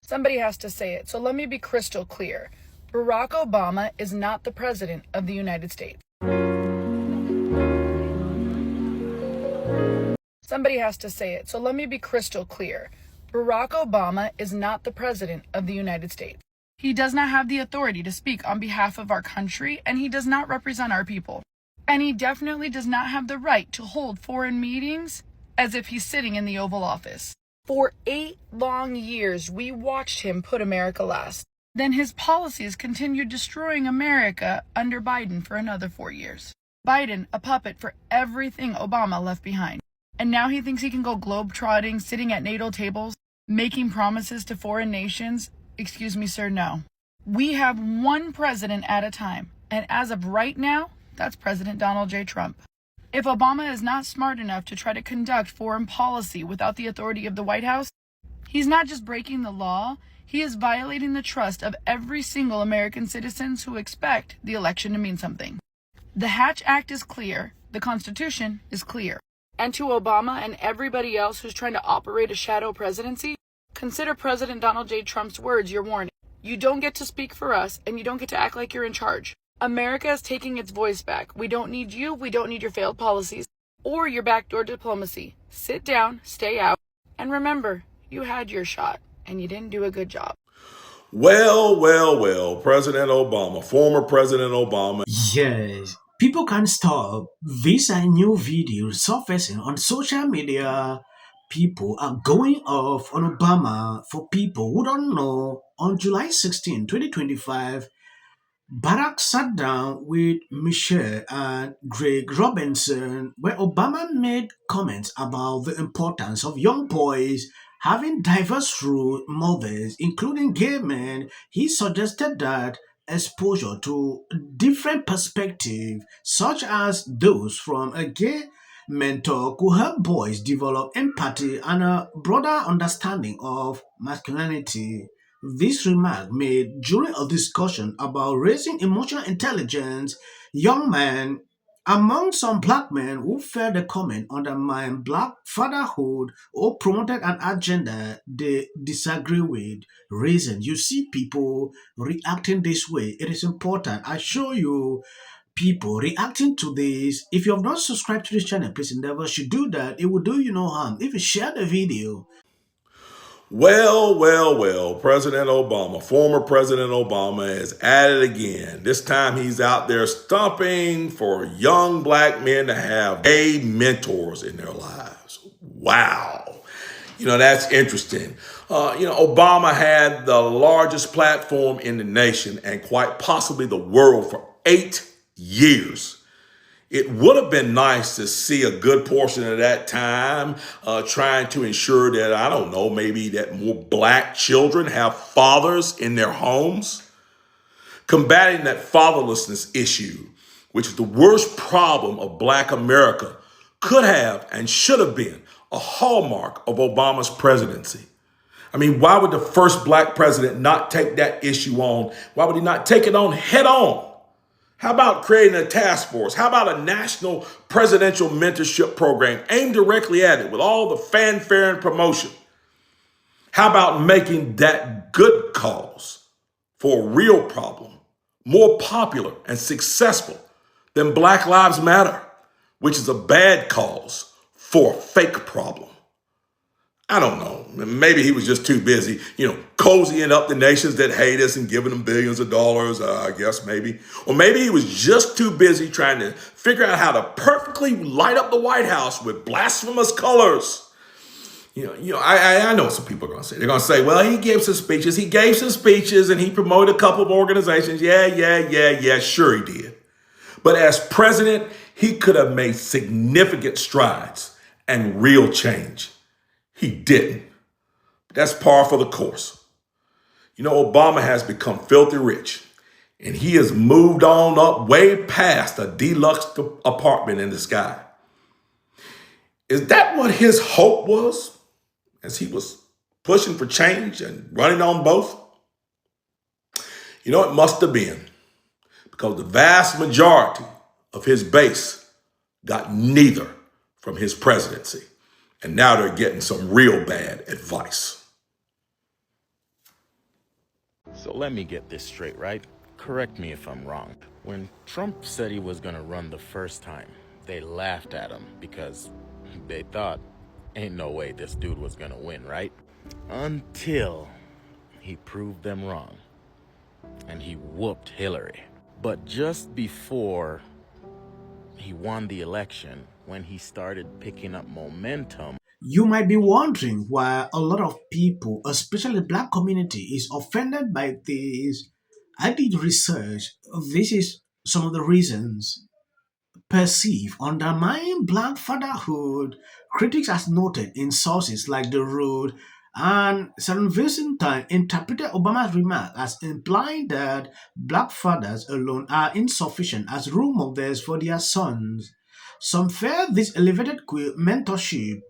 Somebody has to say it, so let me be crystal clear. Barack Obama is not the president of the United States. Somebody has to say it, so let me be crystal clear. Barack Obama is not the president of the United States. He does not have the authority to speak on behalf of our country, and he does not represent our people. And he definitely does not have the right to hold foreign meetings as if he's sitting in the Oval Office. For 8 long years, we watched him put America last. Then his policies continued destroying America under Biden for another 4 years. Biden, a puppet for everything Obama left behind. And now he thinks he can go globe-trotting, sitting at NATO tables, making promises to foreign nations. Excuse me, sir, no. We have one president at a time. And as of right now, that's President Donald J. Trump. If Obama is not smart enough to try to conduct foreign policy without the authority of the White House, he's not just breaking the law, he is violating the trust of every single American citizens who expect the election to mean something. The Hatch Act is clear. The Constitution is clear. And to Obama and everybody else who's trying to operate a shadow presidency, consider President Donald J. Trump's words your warning. You don't get to speak for us, and you don't get to act like you're in charge. America is taking its voice back. We don't need you. We don't need your failed policies or your backdoor diplomacy. Sit down, stay out, and remember, you had your shot, and you didn't do a good job. Well, President Obama, former President Obama. Yes, people can't stop. These are new videos surfacing on social media. People are going off on Obama. For people who don't know, on July 16, 2025, Barack sat down with Michelle and Greg Robinson, where Obama made comments about the importance of young boys having diverse role models, including gay men. He suggested that exposure to different perspectives, such as those from a gay mentor, could help boys develop empathy and a broader understanding of masculinity. This remark made during a discussion about raising emotional intelligence young men among some black men who felt the comment undermined black fatherhood or promoted an agenda they disagree with. Reason you see people reacting this way, it is important. I show you people reacting to this. If you have not subscribed to this channel, please endeavor should do that. It will do you no harm if you share the video. Well, President Obama, former President Obama is at it again. This time he's out there stomping for young black men to have gay mentors in their lives. Wow. That's interesting. Obama had the largest platform in the nation and quite possibly the world for 8 years. It would have been nice to see a good portion of that time trying to ensure that, I don't know, maybe that more black children have fathers in their homes. Combating that fatherlessness issue, which is the worst problem of black America, could have and should have been a hallmark of Obama's presidency. I mean, why would the first black president not take that issue on? Why would he not take it on head on? How about creating a task force? How about a national presidential mentorship program aimed directly at it with all the fanfare and promotion? How about making that good cause for a real problem more popular and successful than Black Lives Matter, which is a bad cause for a fake problem? I don't know. Maybe he was just too busy, cozying up the nations that hate us and giving them billions of dollars, I guess maybe. Or maybe he was just too busy trying to figure out how to perfectly light up the White House with blasphemous colors. I know what some people are going to say. They're going to say, well, he gave some speeches. He gave some speeches and he promoted a couple of organizations. Yeah, sure he did. But as president, he could have made significant strides and real change. He didn't. That's par for the course. Obama has become filthy rich, and he has moved on up way past a deluxe apartment in the sky. Is that what his hope was as he was pushing for change and running on both? It must have been, because the vast majority of his base got neither from his presidency. And now they're getting some real bad advice. So let me get this straight, right? Correct me if I'm wrong. When Trump said he was gonna run the first time, they laughed at him because they thought, ain't no way this dude was gonna win, right? Until he proved them wrong and he whooped Hillary. But just before he won the election, when he started picking up momentum, You might be wondering why a lot of people, especially the black community, is offended by this. I did research. This is some of the reasons. Perceive undermining black fatherhood. Critics has noted in sources like The Road and Sam Vincentine interpreted Obama's remark as implying that black fathers alone are insufficient as role models for their sons. Some fear this elevated mentorship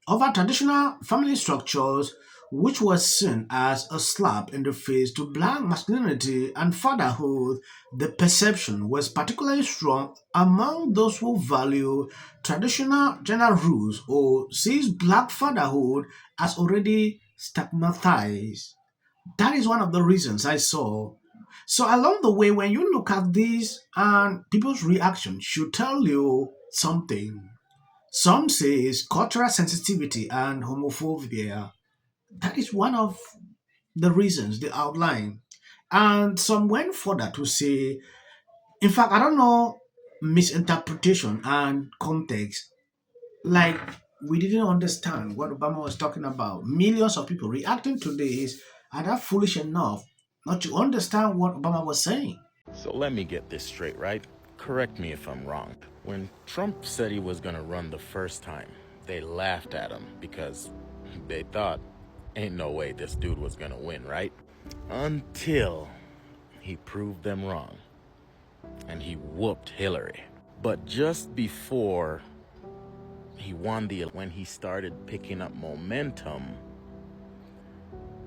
over traditional family structures, which was seen as a slap in the face to black masculinity and fatherhood, the perception was particularly strong among those who value traditional gender rules or sees black fatherhood as already stigmatized. That is one of the reasons I saw. So along the way, when you look at this and people's reaction should tell you something. Some say it's cultural sensitivity and homophobia. That is one of the reasons they outline. And some went further to say, in fact, I don't know, misinterpretation and context. Like, we didn't understand what Obama was talking about. Millions of people reacting to this are not foolish enough not to understand what Obama was saying. so let me get this straight, right? Correct me if I'm wrong. When Trump said he was gonna run the first time, they laughed at him because they thought, ain't no way this dude was gonna win, right? Until he proved them wrong and he whooped Hillary. But just before he won when he started picking up momentum,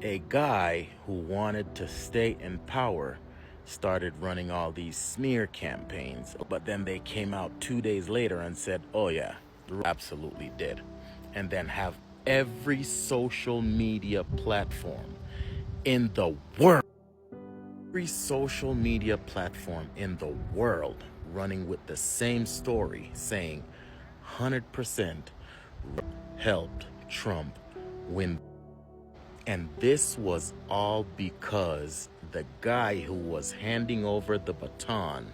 a guy who wanted to stay in power started running all these smear campaigns. But then they came out 2 days later and said, oh yeah, absolutely did. And then have every social media platform in the world, every social media platform in the world running with the same story saying 100% helped Trump win. And this was all because the guy who was handing over the baton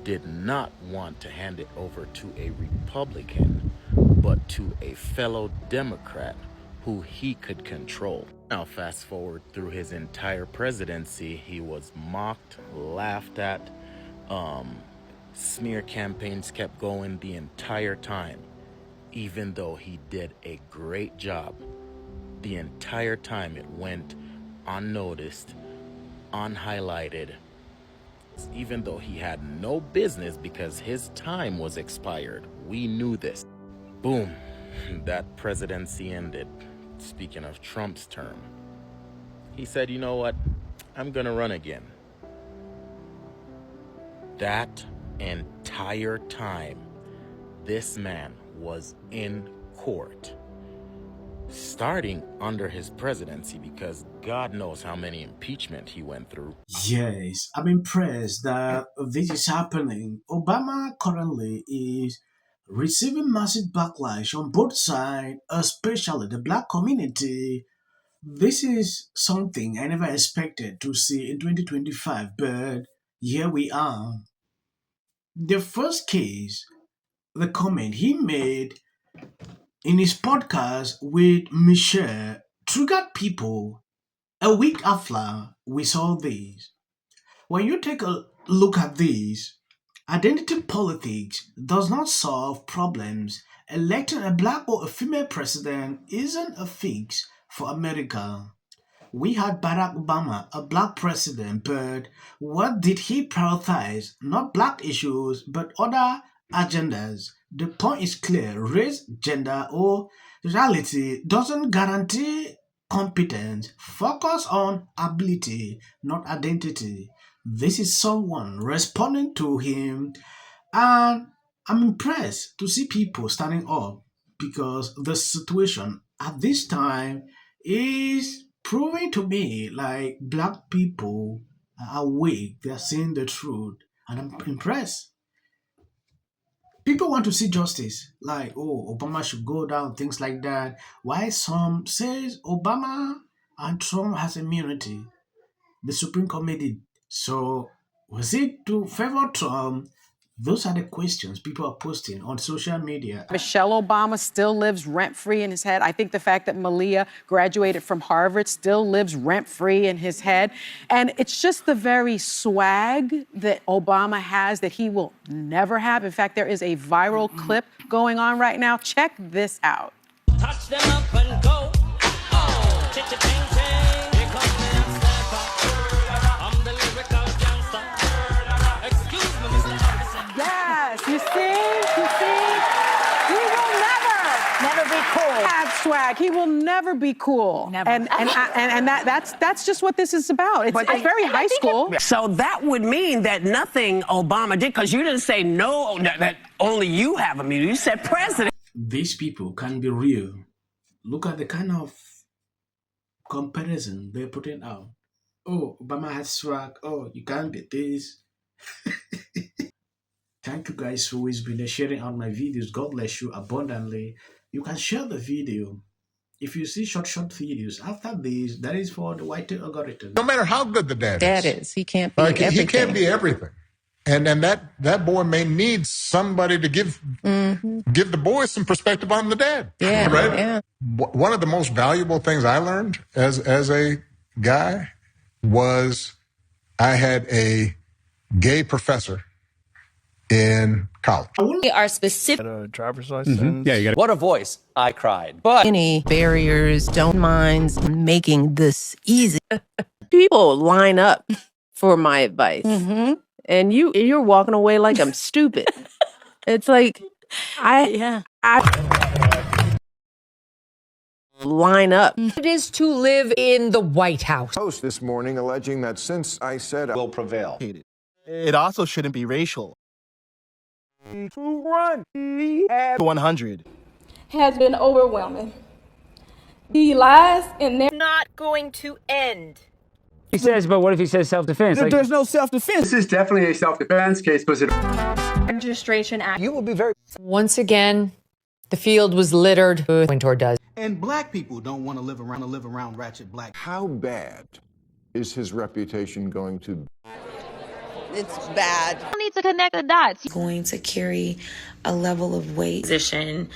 did not want to hand it over to a Republican, but to a fellow Democrat who he could control. Now, fast forward through his entire presidency, he was mocked, laughed at, smear campaigns kept going the entire time, even though he did a great job. The entire time it went unnoticed, unhighlighted, even though he had no business because his time was expired. We knew this. Boom, that presidency ended. Speaking of Trump's term, he said, you know what? I'm gonna run again. That entire time, this man was in court, starting under his presidency, because God knows how many impeachment he went through. Yes, I'm impressed that this is happening. Obama currently is receiving massive backlash on both sides, especially the black community. This is something I never expected to see in 2025, but here we are. The first case, the comment he made in his podcast with Michelle triggered people a week after we saw this. When you take a look at this, identity politics does not solve problems. Electing a black or a female president isn't a fix for America. We had Barack Obama, a black president, but what did he prioritize? Not black issues, but other agendas. The point is clear race, gender, or reality doesn't guarantee competence. Focus on ability, not identity. This is someone responding to him, and I'm impressed to see people standing up because the situation at this time is proving to me like black people are awake, they're seeing the truth, and I'm impressed. People want to see justice, like, oh, Obama should go down, things like that. Why some says Obama and Trump has immunity? The Supreme Court made it. So was it to favor Trump? Those are the questions people are posting on social media. Michelle Obama still lives rent-free in his head. I think the fact that Malia graduated from Harvard still lives rent-free in his head. And it's just the very swag that Obama has that he will never have. In fact, there is a viral clip going on right now. Check this out. Touch them up and go. Oh, ching-ching-ching. Here comes the stepper. I'm the lyrical gangster. Excuse me, Mr. Officer. Yes, you see? He will never be cool. have swag. He will never be cool. Never. And that's just what this is about. It's very high school. So that would mean that nothing Obama did, because you didn't say no, that only you have immunity. You said president. These people can be real. Look at the kind of comparison they're putting out. Oh, Obama has swag. Oh, you can't be this. Thank you guys for always been sharing out my videos. God bless you abundantly. You can share the video. If you see short videos after this, that is for the white algorithm. No matter how good the dad is, he can't be everything. He can't be everything. And that boy may need somebody to give the boy some perspective on the dad. Yeah, right? yeah. One of the most valuable things I learned as a guy was I had a gay professor in college. We are specific. Driver's license. Yeah, you got. What a voice. I cried. But Any barriers, don't mind making this easy. People line up for my advice, and you're walking away like I'm stupid. It's like I line up. It is to live in the White House. Post this morning alleging that since I said will prevail. It also shouldn't be racial. 100 has been overwhelming. The lies and Not going to end. He says, but what if he says self-defense? Like, There's no self-defense. This is definitely a self-defense case. Was it Registration Act. you will be very... Once again, the field was littered. Winter does. And black people don't want to live around ratchet black. How bad is his reputation going to be? It's bad. I need to connect the dots. Going to carry a level of weight. Position.